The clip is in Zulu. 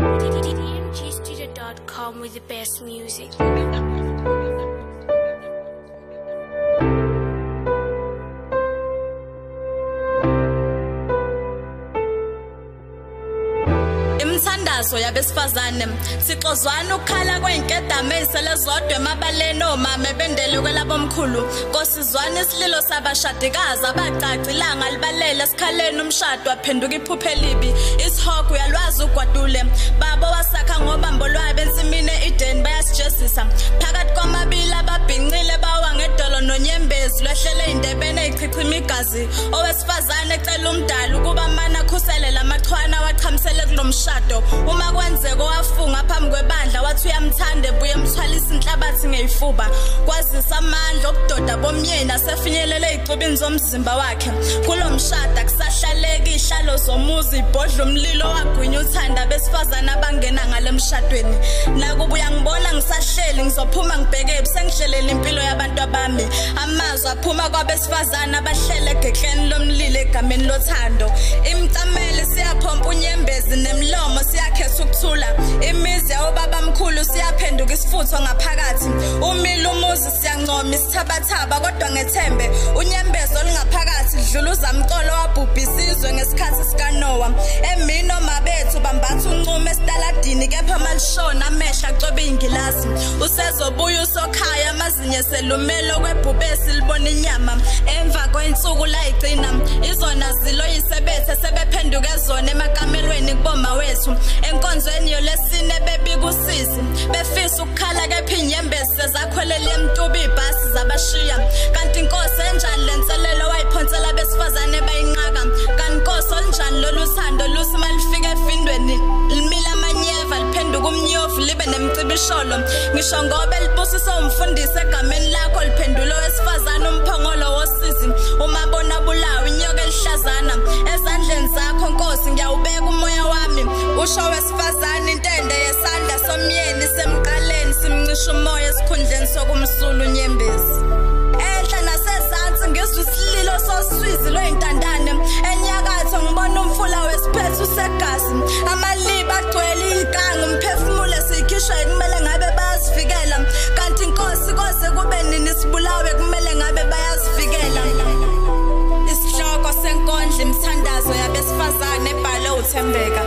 DMGstudio.com with the best music. Imthandazo yabesifazane sixozwana ukukhala kweinkedama ezisele zodwa emabaleni omama bendele kwelabomkhulu nkosizwana isililo sabashadikazi abacaca ilanga libalele esikhaleni umshado waphenduka iphupho elibi isihogo uyalwazi ugwadule babo wasakha ngobambo lwabe ensimini eEden bayasijezisa phakathi kwamabili ababhincile bawa ngedolo nonyembezi lwehlele indebene echichima igazi owesifazane ecela umdala ukuba mana khusele lamachwana wachamisele kulomshado uma kwenzeka wafunga phambi kwebandla wathi uyamthanda ebuye emthwalisa inhlabathi ngeyifuba kwazisa amandla obudoda bomyeni asefinyelele izicibini zomzimba wakhe kulomshado akusahlaleki ihlalo zomuzi ibhodla umlilo wagwinya uthanda besifazana abangena ngale emshadweni nakubuya ngibona ngisahleli ngizophuma ngibheke sengihlelele impilo yabantu abami amazwi aphuma kwabesifazana abahlele egehleni lomlilo egameni lothando imtamele siyaphompa unyembezi nemlomo siyakhetha ukuthula imizi yobaba mkhulu siyaphenduka isifutho ngaphakathi umilo umuzi siyancoma isithabathaba kodwa ngethembe unyembezo lingaphakathi dluluza umcolo wabhubhisa izwe ngesikhathi sikaNoah emino mabethu bambatha uncumo esitaladini kepha malishona amehla acobe ingilazi usezobuya usokhaya amazinye selumelo kwebhubesi libona inyama emva kwensuku layigcina izona ziloyisebethe sebephenduka ezona emakamelweni kuboma wethu enkonzweni yolesine bebika usizi befisa ukukhala kepha inyembezi sezakhwelele emtuba ibhasi zabashiya kanti inkosi enjani lenselelo wayiphonsela besifazane bayinqaka kanti inkosi olunjani loluthando lusi malifika efindweni limila amanyeva liphenduka umnyovu libe nemcibisholo ngisho ngoba libusisa umfundisi egameni lakho liphendula owesifazane umphongolo wosizi umabona bulawa inyoka elihlazana ezandleni zakho nkosi ngiyawubeka umoya wami usho wesifazane intende yesandla somyeni semqaleni simncisha umoya esikhundleni sokumsula unyembezi enhla nasezantsi ngizwe isililo soswizi lweyintandane enyakatho ngibona umfula wesiphethu usegazi amaliba agcwele inkanga umphefumulo sikhishwe kumele ngabe bayazivikela kanti inkosi kose kube nini sibulawe kumele ngabe bayazivikela isihloko senkondlo imthandazo yabesifazane ebhale uThembeka